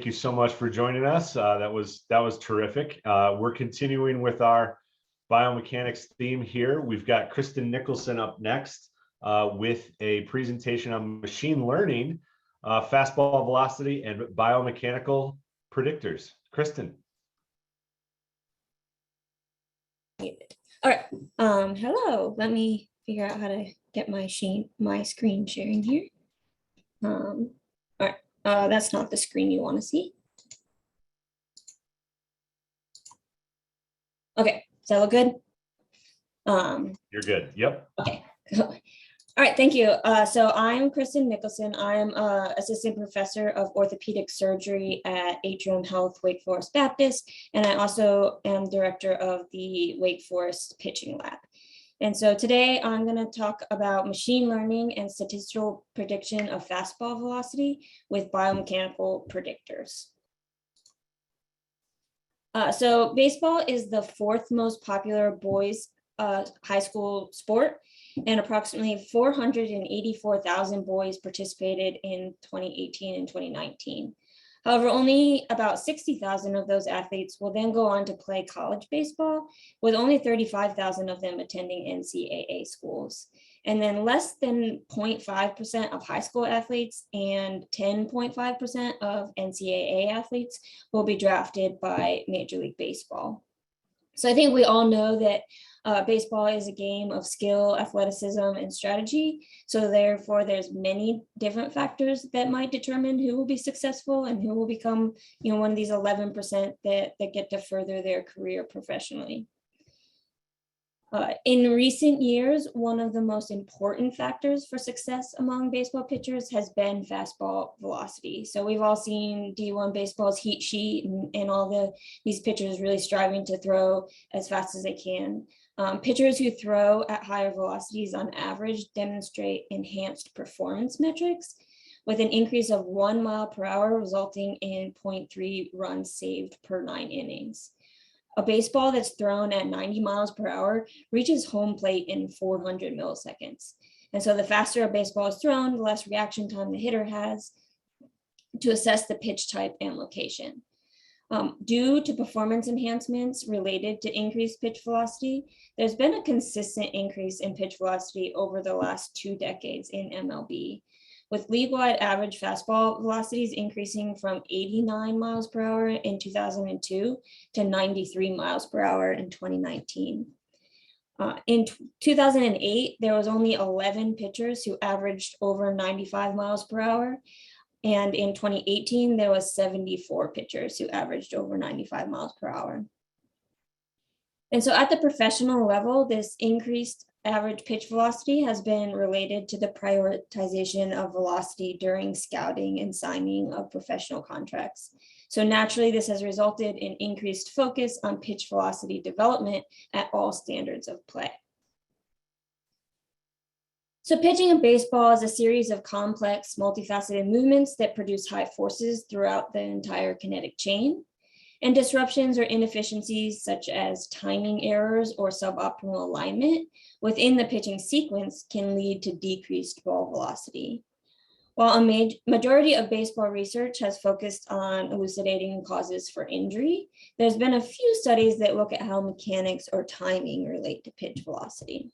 you so much for joining us. That was terrific. We're continuing with our biomechanics theme here. We've got Kristen Nicholson up next with a presentation on machine learning, fastball velocity, and biomechanical predictors. Kristen. All right. Hello. Let me figure out how to get my screen sharing here. All right. That's not the screen you want to see. Okay. Does that look good? You're good. Yep. Okay. All right, thank you. So I'm Kristen Nicholson. I'm assistant professor of orthopedic surgery at Atrium Health Wake Forest Baptist, and I also am director of the Wake Forest Pitching Lab. And so today I'm going to talk about machine learning and statistical prediction of fastball velocity with biomechanical predictors. So baseball is the fourth most popular boys' high school sport, and approximately 484,000 boys participated in 2018 and 2019. However, only about 60,000 of those athletes will then go on to play college baseball, with only 35,000 of them attending NCAA schools. And then less than 0.5% of high school athletes and 10.5% of NCAA athletes will be drafted by Major League Baseball. So I think we all know that baseball is a game of skill, athleticism, and strategy. So therefore, there's many different factors that might determine who will be successful and who will become, one of these 11% that get to further their career professionally. In recent years, one of the most important factors for success among baseball pitchers has been fastball velocity. So we've all seen D1 baseball's heat sheet and all these pitchers really striving to throw as fast as they can. Pitchers who throw at higher velocities on average demonstrate enhanced performance metrics, with an increase of 1 mile per hour resulting in 0.3 runs saved per 9 innings. A baseball that's thrown at 90 miles per hour reaches home plate in 400 milliseconds. And so the faster a baseball is thrown, the less reaction time the hitter has to assess the pitch type and location. Due to performance enhancements related to increased pitch velocity, there's been a consistent increase in pitch velocity over the last 2 decades in MLB, with league-wide average fastball velocities increasing from 89 miles per hour in 2002 to 93 miles per hour in 2019. In 2008, there was only 11 pitchers who averaged over 95 miles per hour. And in 2018, there was 74 pitchers who averaged over 95 miles per hour. And so at the professional level, this increased average pitch velocity has been related to the prioritization of velocity during scouting and signing of professional contracts. So naturally, this has resulted in increased focus on pitch velocity development at all standards of play. So pitching in baseball is a series of complex, multifaceted movements that produce high forces throughout the entire kinetic chain. And disruptions or inefficiencies such as timing errors or suboptimal alignment within the pitching sequence can lead to decreased ball velocity. While a majority of baseball research has focused on elucidating causes for injury, there's been a few studies that look at how mechanics or timing relate to pitch velocity.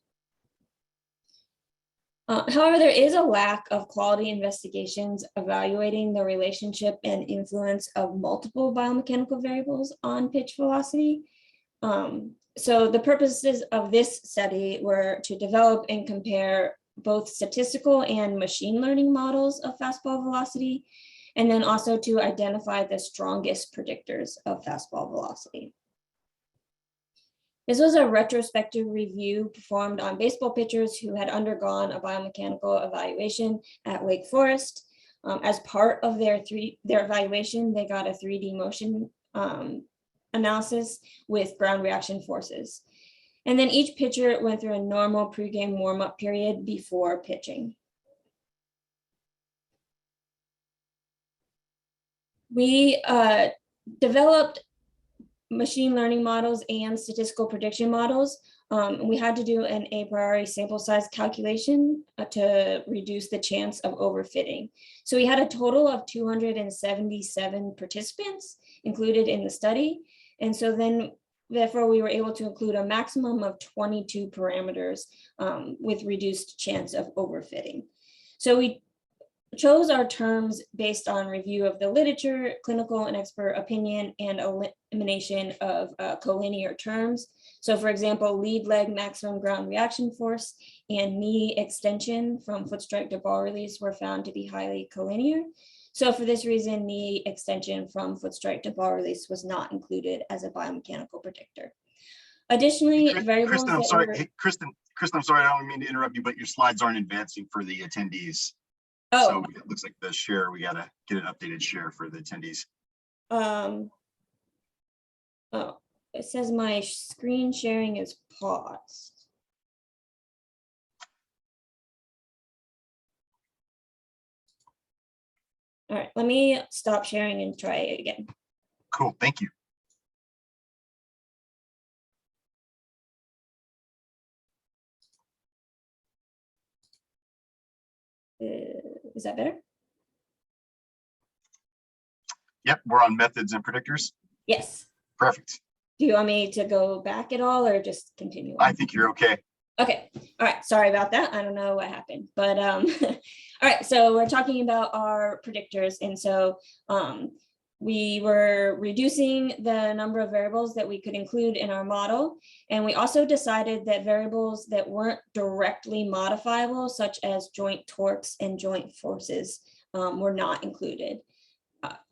However, there is a lack of quality investigations evaluating the relationship and influence of multiple biomechanical variables on pitch velocity. So the purposes of this study were to develop and compare both statistical and machine learning models of fastball velocity, and then also to identify the strongest predictors of fastball velocity. This was a retrospective review performed on baseball pitchers who had undergone a biomechanical evaluation at Wake Forest. As part of their evaluation, they got a 3D motion analysis with ground reaction forces. And then each pitcher went through a normal pregame warm-up period before pitching. We developed machine learning models and statistical prediction models We had to do an a priori sample size calculation to reduce the chance of overfitting. So we had a total of 277 participants included in the study. And so then therefore we were able to include a maximum of 22 parameters with reduced chance of overfitting. So we chose our terms based on review of the literature, clinical and expert opinion, and elimination of collinear terms. So for example, lead leg maximum ground reaction force and knee extension from foot strike to ball release were found to be highly collinear. So for this reason, knee extension from foot strike to ball release was not included as a biomechanical predictor. Additionally, variables Kristen, I'm sorry. Hey, Kristen, I'm sorry. I don't mean to interrupt you, but your slides aren't advancing for the attendees. Oh. So it looks like the share, we got to get an updated share for the attendees. Oh, it says my screen sharing is paused. All right, let me stop sharing and try it again. Cool, thank you. Is that better? Yep, we're on methods and predictors. Yes. Perfect. Do you want me to go back at all or just continue on? I think you're okay. Okay, all right, sorry about that. I don't know what happened, but all right, so we're talking about our predictors. And so we were reducing the number of variables that we could include in our model. And we also decided that variables that weren't directly modifiable, such as joint torques and joint forces, were not included.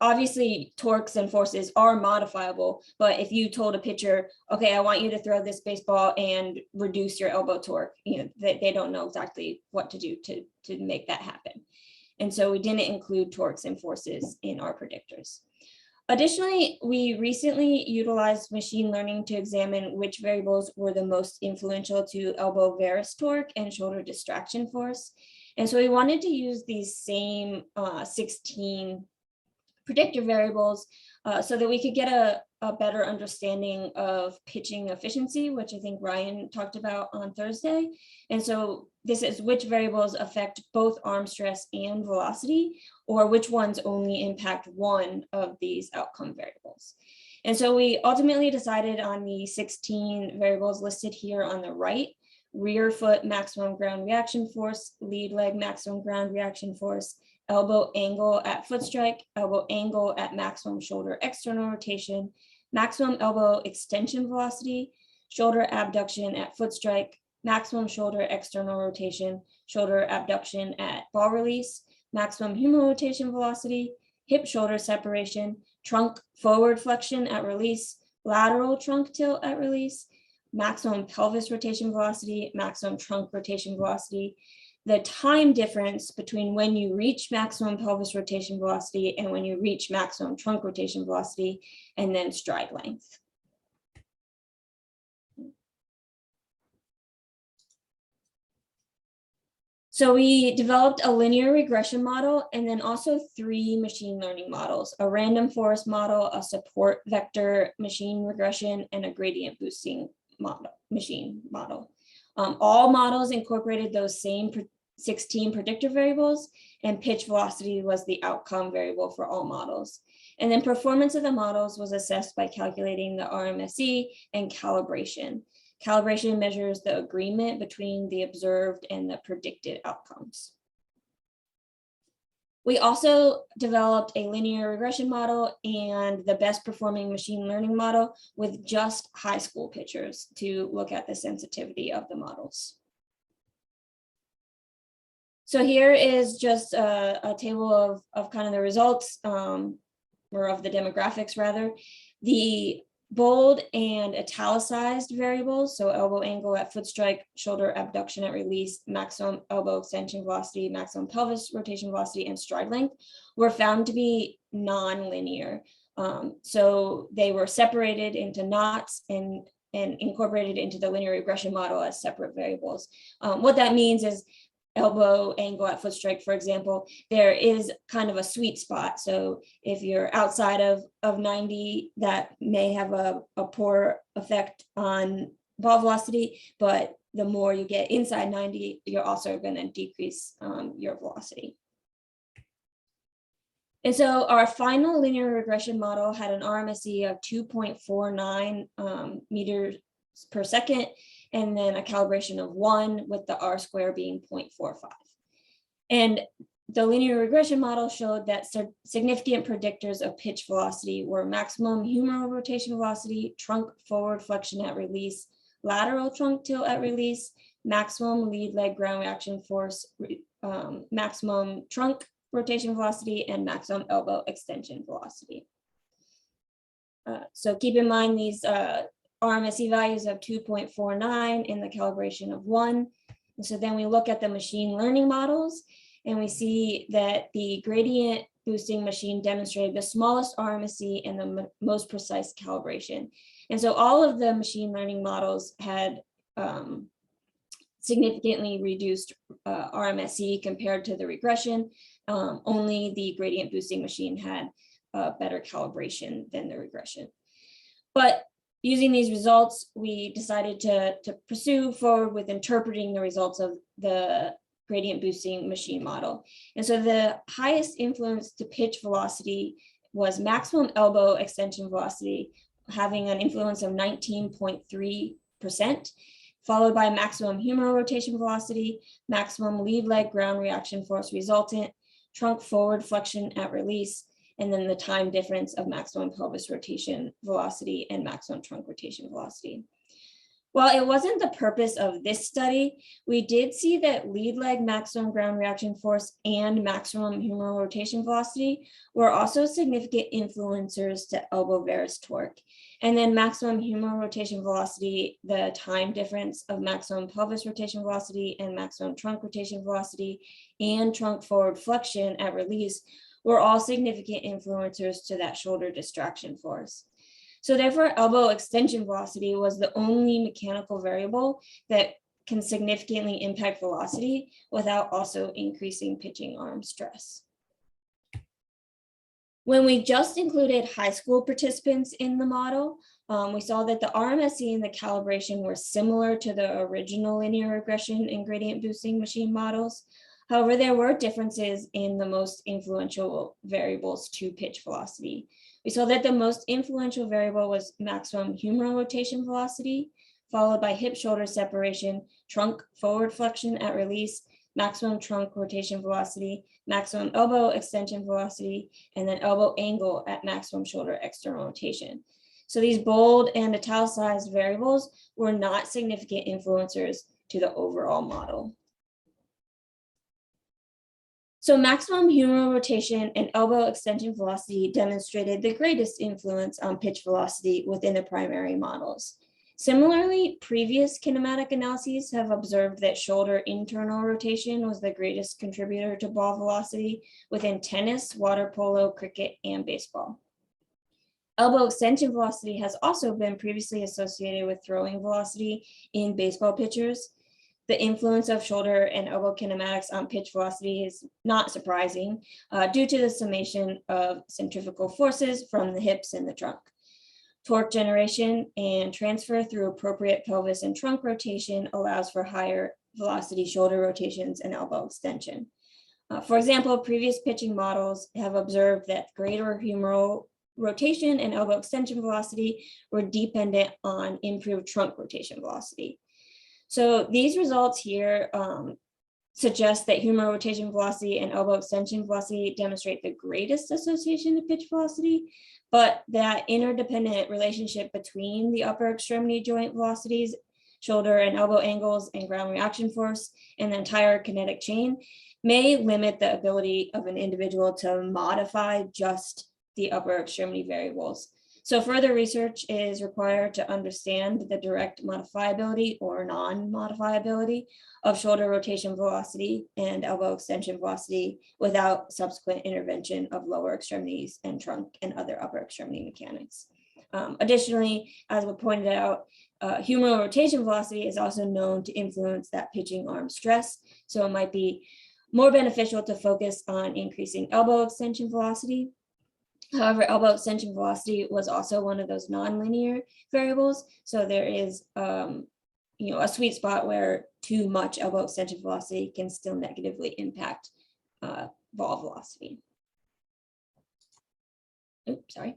Obviously, torques and forces are modifiable, but if you told a pitcher, okay, I want you to throw this baseball and reduce your elbow torque, you know, they don't know exactly what to do to make that happen. And so we didn't include torques and forces in our predictors. Additionally, we recently utilized machine learning to examine which variables were the most influential to elbow varus torque and shoulder distraction force. And so we wanted to use these same 16 predictor variables so that we could get a better understanding of pitching efficiency, which I think Ryan talked about on Thursday. And so this is which variables affect both arm stress and velocity, or which ones only impact one of these outcome variables. And so we ultimately decided on the 16 variables listed here on the right: rear foot maximum ground reaction force, lead leg maximum ground reaction force, elbow angle at foot strike, elbow angle at maximum shoulder external rotation, maximum elbow extension velocity, shoulder abduction at foot strike, maximum shoulder external rotation, shoulder abduction at ball release, maximum humeral rotation velocity, hip shoulder separation, trunk forward flexion at release, lateral trunk tilt at release, maximum pelvis rotation velocity, maximum trunk rotation velocity, the time difference between when you reach maximum pelvis rotation velocity and when you reach maximum trunk rotation velocity, and then stride length. So we developed a linear regression model and then also 3 machine learning models: a random forest model, a support vector machine regression, and a gradient boosting machine model. All models incorporated those same 16 predictor variables, and pitch velocity was the outcome variable for all models. And then performance of the models was assessed by calculating the RMSE and calibration. Calibration measures the agreement between the observed and the predicted outcomes. We also developed a linear regression model and the best performing machine learning model with just high school pitchers to look at the sensitivity of the models. So here is just a table of kind of the results, or of the demographics rather. The bold and italicized variables, so elbow angle at foot strike, shoulder abduction at release, maximum elbow extension velocity, maximum pelvis rotation velocity, and stride length, were found to be non-linear. So they were separated into knots and incorporated into the linear regression model as separate variables. What that means is elbow angle at foot strike, for example, there is kind of a sweet spot. So if you're outside of 90, that may have a poor effect on ball velocity, but the more you get inside 90, you're also going to decrease your velocity. And so our final linear regression model had an RMSE of 2.49 meters per second, and then a calibration of 1 with the R square being 0.45. And the linear regression model showed that significant predictors of pitch velocity were maximum humeral rotation velocity, trunk forward flexion at release, lateral trunk tilt at release, maximum lead leg ground reaction force, maximum trunk rotation velocity, and maximum elbow extension velocity. So keep in mind these RMSE values of 2.49 and the calibration of 1. And so then we look at the machine learning models, and we see that the gradient boosting machine demonstrated the smallest RMSE and the most precise calibration. And so all of the machine learning models had significantly reduced RMSE compared to the regression. Only the gradient boosting machine had better calibration than the regression. But using these results, we decided to pursue forward with interpreting the results of the gradient boosting machine model. And so the highest influence to pitch velocity was maximum elbow extension velocity, having an influence of 19.3%, followed by maximum humeral rotation velocity, maximum lead leg ground reaction force resultant, trunk forward flexion at release, and then the time difference of maximum pelvis rotation velocity and maximum trunk rotation velocity. While it wasn't the purpose of this study, we did see that lead leg maximum ground reaction force and maximum humeral rotation velocity were also significant influencers to elbow varus torque. And then maximum humeral rotation velocity, the time difference of maximum pelvis rotation velocity and maximum trunk rotation velocity, and trunk forward flexion at release were all significant influencers to that shoulder distraction force. So therefore, elbow extension velocity was the only mechanical variable that can significantly impact velocity without also increasing pitching arm stress. When we just included high school participants in the model, we saw that the RMSE and the calibration were similar to the original linear regression and gradient boosting machine models. However, there were differences in the most influential variables to pitch velocity. We saw that the most influential variable was maximum humeral rotation velocity, followed by hip shoulder separation, trunk forward flexion at release, maximum trunk rotation velocity, maximum elbow extension velocity, and then elbow angle at maximum shoulder external rotation. So these bold and italicized variables were not significant influencers to the overall model. So maximum humeral rotation and elbow extension velocity demonstrated the greatest influence on pitch velocity within the primary models. Similarly, previous kinematic analyses have observed that shoulder internal rotation was the greatest contributor to ball velocity within tennis, water polo, cricket, and baseball. Elbow extension velocity has also been previously associated with throwing velocity in baseball pitchers. The influence of shoulder and elbow kinematics on pitch velocity is not surprising due to the summation of centrifugal forces from the hips and the trunk. Torque generation and transfer through appropriate pelvis and trunk rotation allows for higher velocity shoulder rotations and elbow extension. For example, previous pitching models have observed that greater humeral rotation and elbow extension velocity were dependent on improved trunk rotation velocity. So these results here suggest that humeral rotation velocity and elbow extension velocity demonstrate the greatest association to pitch velocity, but that interdependent relationship between the upper extremity joint velocities, shoulder and elbow angles, and ground reaction force, and the entire kinetic chain may limit the ability of an individual to modify just the upper extremity variables. So further research is required to understand the direct modifiability or non-modifiability of shoulder rotation velocity and elbow extension velocity without subsequent intervention of lower extremities and trunk and other upper extremity mechanics. Additionally, as we pointed out, humeral rotation velocity is also known to influence that pitching arm stress. So it might be more beneficial to focus on increasing elbow extension velocity. However, elbow extension velocity was also one of those nonlinear variables. So there is, a sweet spot where too much elbow extension velocity can still negatively impact ball velocity. Oops, sorry.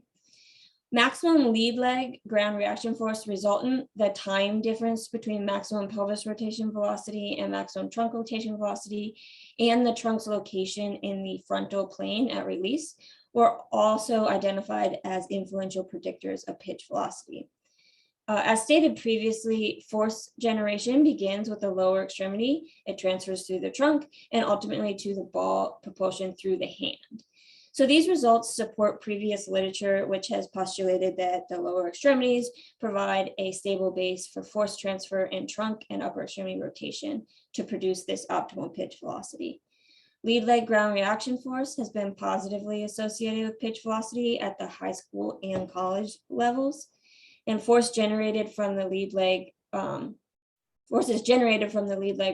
Maximum lead leg ground reaction force resultant, the time difference between maximum pelvis rotation velocity and maximum trunk rotation velocity, and the trunk's location in the frontal plane at release were also identified as influential predictors of pitch velocity. As stated previously, force generation begins with the lower extremity. It transfers through the trunk and ultimately to the ball propulsion through the hand. So these results support previous literature, which has postulated that the lower extremities provide a stable base for force transfer in trunk and upper extremity rotation to produce this optimal pitch velocity. Lead leg ground reaction force has been positively associated with pitch velocity at the high school and college levels, and forces generated from the lead leg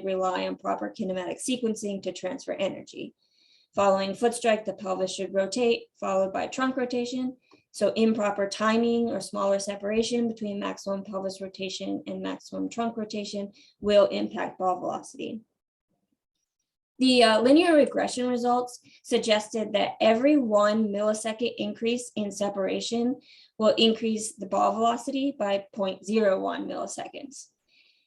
rely on proper kinematic sequencing to transfer energy. Following foot strike, the pelvis should rotate, followed by trunk rotation. So improper timing or smaller separation between maximum pelvis rotation and maximum trunk rotation will impact ball velocity. The linear regression results suggested that every 1 millisecond increase in separation will increase the ball velocity by 0.01 milliseconds.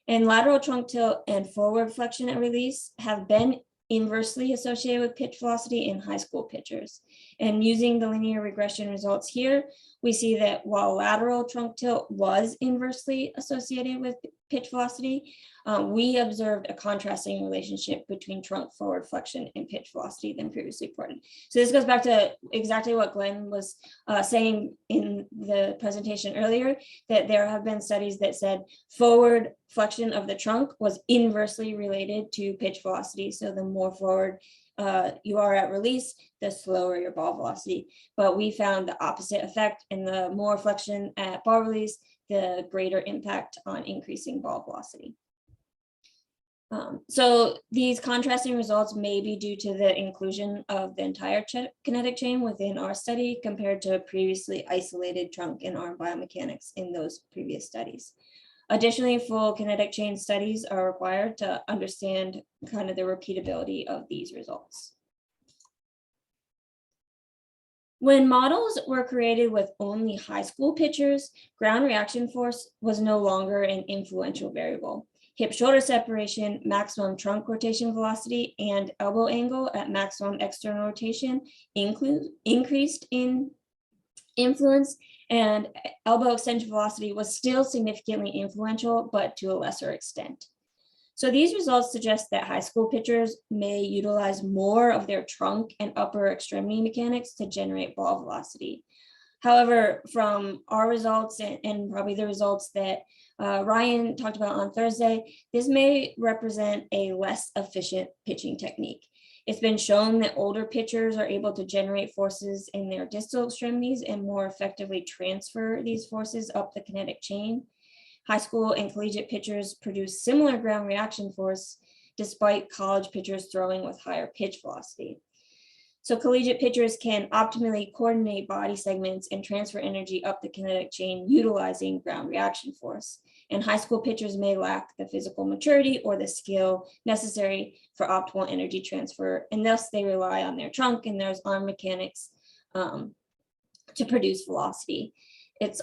And lateral trunk tilt and forward flexion at release have been inversely associated with pitch velocity in high school pitchers. And using the linear regression results here, we see that while lateral trunk tilt was inversely associated with pitch velocity, we observed a contrasting relationship between trunk forward flexion and pitch velocity than previously reported. So this goes back to exactly what Glenn was saying in the presentation earlier, that there have been studies that said forward flexion of the trunk was inversely related to pitch velocity. So the more forward you are at release, the slower your ball velocity. But we found the opposite effect, and the more flexion at ball release, the greater impact on increasing ball velocity. So these contrasting results may be due to the inclusion of the entire kinetic chain within our study compared to previously isolated trunk and arm biomechanics in those previous studies. Additionally, full kinetic chain studies are required to understand kind of the repeatability of these results. When models were created with only high school pitchers, ground reaction force was no longer an influential variable. Hip shoulder separation, maximum trunk rotation velocity, and elbow angle at maximum external rotation increased in influence, and elbow extension velocity was still significantly influential, but to a lesser extent. So these results suggest that high school pitchers may utilize more of their trunk and upper extremity mechanics to generate ball velocity. However, from our results and probably the results that Ryan talked about on Thursday, this may represent a less efficient pitching technique. It's been shown that older pitchers are able to generate forces in their distal extremities and more effectively transfer these forces up the kinetic chain. High school and collegiate pitchers produce similar ground reaction force despite college pitchers throwing with higher pitch velocity. So collegiate pitchers can optimally coordinate body segments and transfer energy up the kinetic chain utilizing ground reaction force. And high school pitchers may lack the physical maturity or the skill necessary for optimal energy transfer, and thus they rely on their trunk and their arm mechanics to produce velocity. It's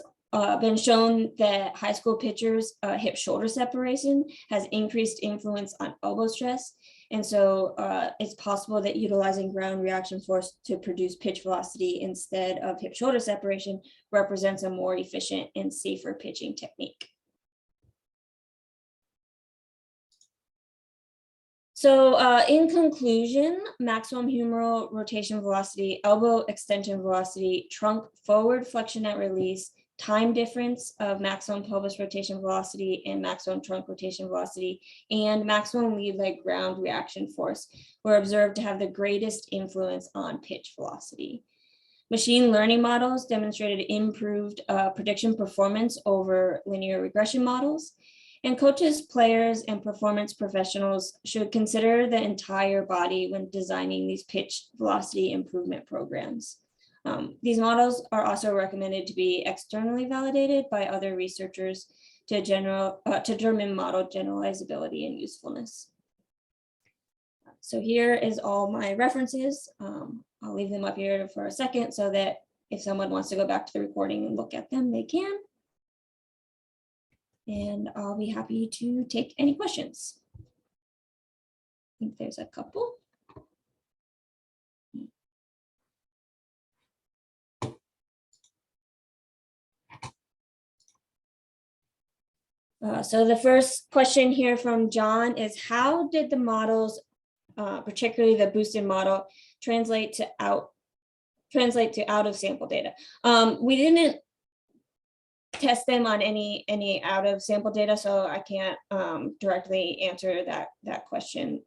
been shown that high school pitchers' hip shoulder separation has increased influence on elbow stress. And so it's possible that utilizing ground reaction force to produce pitch velocity instead of hip shoulder separation represents a more efficient and safer pitching technique. So in conclusion, maximum humeral rotation velocity, elbow extension velocity, trunk forward flexion at release, time difference of maximum pelvis rotation velocity and maximum trunk rotation velocity, and maximum lead leg ground reaction force were observed to have the greatest influence on pitch velocity. Machine learning models demonstrated improved prediction performance over linear regression models, and coaches, players, and performance professionals should consider the entire body when designing these pitch velocity improvement programs. These models are also recommended to be externally validated by other researchers to determine model generalizability and usefulness. So here is all my references. I'll leave them up here for a second so that if someone wants to go back to the recording and look at them, they can. And I'll be happy to take any questions. I think there's a couple. So the first question here from John is, how did the models, particularly the boosted model, translate to out of sample data? We didn't test them on any out of sample data, so I can't directly answer that question.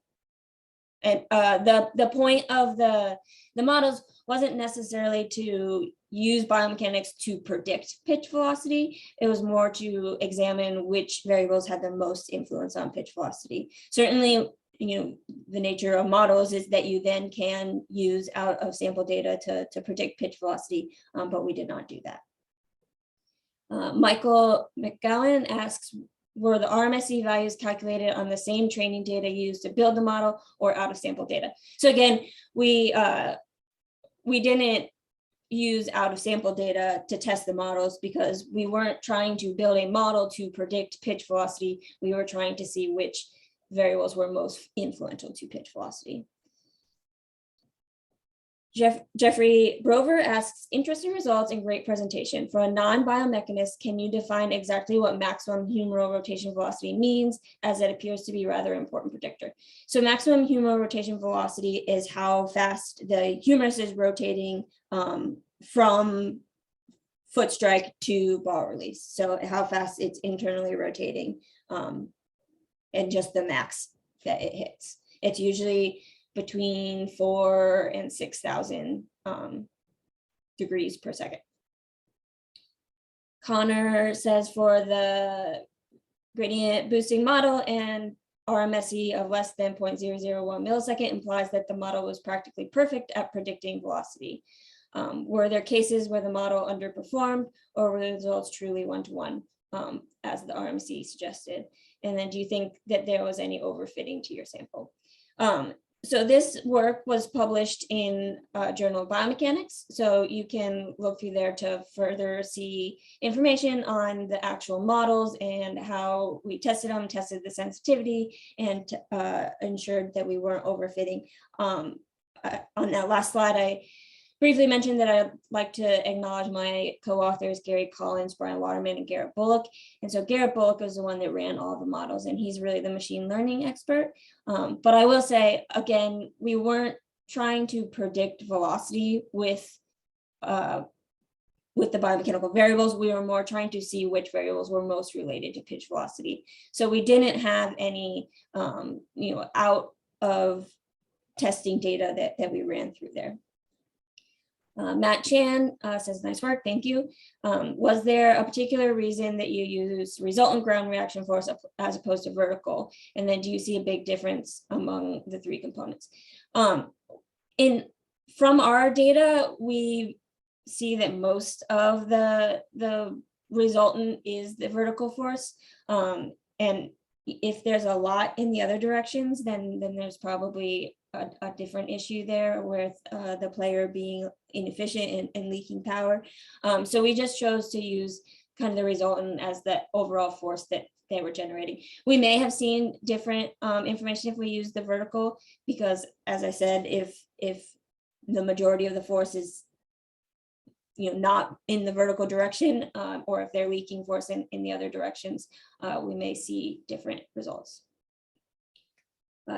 And the point of the models wasn't necessarily to use biomechanics to predict pitch velocity. It was more to examine which variables had the most influence on pitch velocity. Certainly, the nature of models is that you then can use out of sample data to predict pitch velocity, but we did not do that. Michael McGowan asks, were the RMSE values calculated on the same training data used to build the model or out of sample data? So again, we didn't use out of sample data to test the models because we weren't trying to build a model to predict pitch velocity. We were trying to see which variables were most influential to pitch velocity. Jeffrey Brover asks, interesting results and great presentation. For a non-biomechanist, can you define exactly what maximum humeral rotation velocity means, as it appears to be a rather important predictor? So maximum humeral rotation velocity is how fast the humerus is rotating from foot strike to ball release. So how fast it's internally rotating and just the max that it hits. It's usually between 4,000 and 6,000 degrees per second. Connor says, for the gradient boosting model and RMSE of less than 0.001 millisecond implies that the model was practically perfect at predicting velocity. Were there cases where the model underperformed, or were the results truly one-to-one, as the RMC suggested? And then do you think that there was any overfitting to your sample? So this work was published in Journal of Biomechanics, so you can look through there to further see information on the actual models and how we tested them, tested the sensitivity, and ensured that we weren't overfitting. On that last slide, I briefly mentioned that I'd like to acknowledge my co-authors, Gary Collins, Brian Waterman, and Garrett Bullock. And so Garrett Bullock is the one that ran all the models, and he's really the machine learning expert. But I will say, again, we weren't trying to predict velocity with the biomechanical variables. We were more trying to see which variables were most related to pitch velocity. So we didn't have any, out of testing data that we ran through there. Matt Chan says, nice work, thank you. Was there a particular reason that you use resultant ground reaction force as opposed to vertical? And then do you see a big difference among the three components? From our data, we see that most of the resultant is the vertical force. And if there's a lot in the other directions, then there's probably a different issue there with the player being inefficient and leaking power. So we just chose to use kind of the resultant as the overall force that they were generating. We may have seen different information if we use the vertical, because as I said, if the majority of the force is not in the vertical direction, or if they're leaking force in the other directions, we may see different results.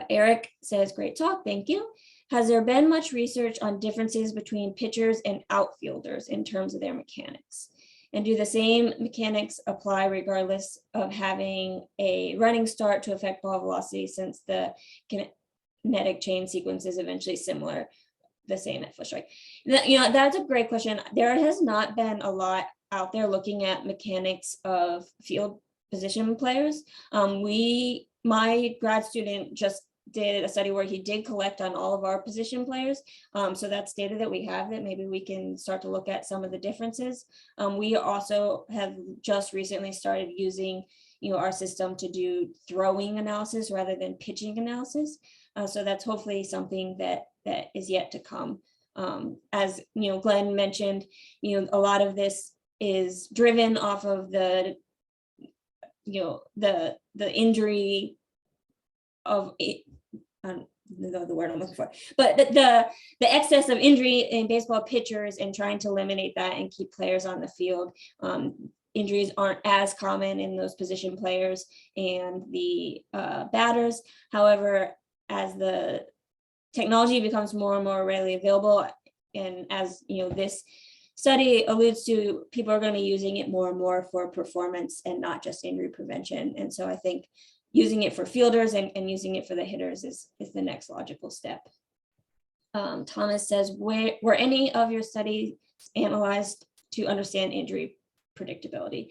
Eric says, great talk, thank you. Has there been much research on differences between pitchers and outfielders in terms of their mechanics? And do the same mechanics apply regardless of having a running start to affect ball velocity, since the kinetic chain sequence is eventually similar, the same at foot strike? That's a great question. There has not been a lot out there looking at mechanics of field position players. My grad student just did a study where he did collect on all of our position players. So that's data that we have that maybe we can start to look at some of the differences. We also have just recently started using our system to do throwing analysis rather than pitching analysis. So that's hopefully something that is yet to come. As Glenn mentioned, a lot of this is driven off of the injury of it. I don't know the word I'm looking for, but the excess of injury in baseball pitchers and trying to eliminate that and keep players on the field. Injuries aren't as common in those position players and the batters. However, as the technology becomes more and more readily available, and as this study alludes to, people are going to be using it more and more for performance and not just injury prevention. And so I think using it for fielders and using it for the hitters is the next logical step. Thomas says, were any of your studies analyzed to understand injury predictability?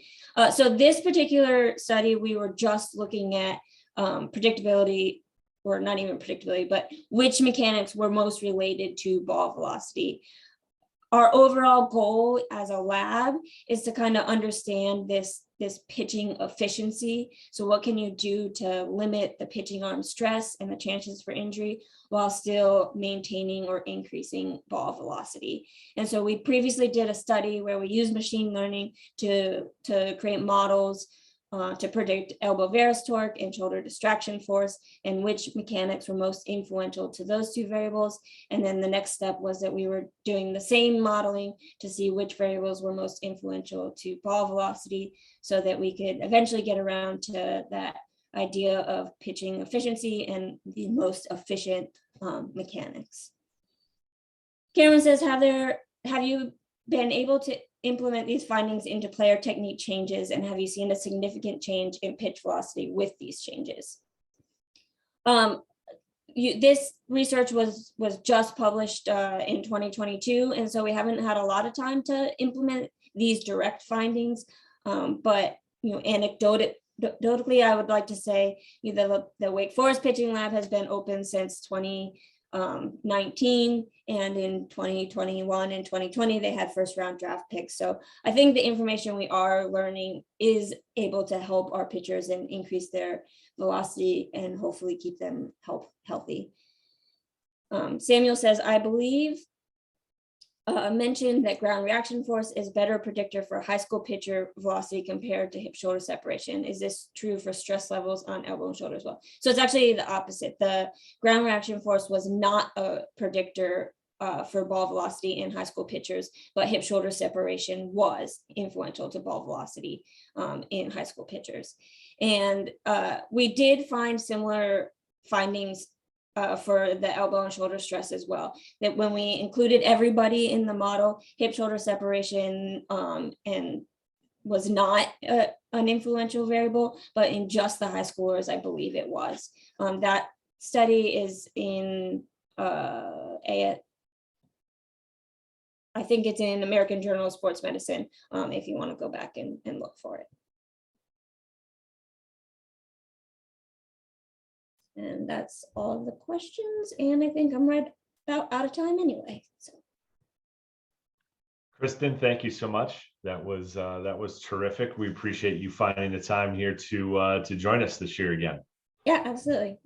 So this particular study, we were just looking at predictability, or not even predictability, but which mechanics were most related to ball velocity. Our overall goal as a lab is to kind of understand this pitching efficiency. So what can you do to limit the pitching arm stress and the chances for injury while still maintaining or increasing ball velocity? And so we previously did a study where we used machine learning to create models to predict elbow varus torque and shoulder distraction force, and which mechanics were most influential to those two variables. And then the next step was that we were doing the same modeling to see which variables were most influential to ball velocity, so that we could eventually get around to that idea of pitching efficiency and the most efficient mechanics. Cameron says, have you been able to implement these findings into player technique changes, and have you seen a significant change in pitch velocity with these changes? This research was just published in 2022, and so we haven't had a lot of time to implement these direct findings. But anecdotally, I would like to say the Wake Forest pitching lab has been open since 2019, and in 2021 and 2020 they had first round draft picks. So I think the information we are learning is able to help our pitchers and increase their velocity and hopefully keep them healthy. Samuel says, I believe mentioned that ground reaction force is better predictor for high school pitcher velocity compared to hip shoulder separation. Is this true for stress levels on elbow and shoulder as well? So it's actually the opposite. The ground reaction force was not a predictor for ball velocity in high school pitchers, but hip shoulder separation was influential to ball velocity in high school pitchers. And we did find similar findings for the elbow and shoulder stress as well, that when we included everybody in the model, hip shoulder separation and was not an influential variable, but in just the high schoolers, I believe it was. That study is in I think it's in American Journal of Sports Medicine, if you want to go back and look for it. And that's all of the questions. And I think I'm right about out of time anyway. So. Kristen, thank you so much. That was terrific. We appreciate you finding the time here to join us this year again. Yeah, absolutely.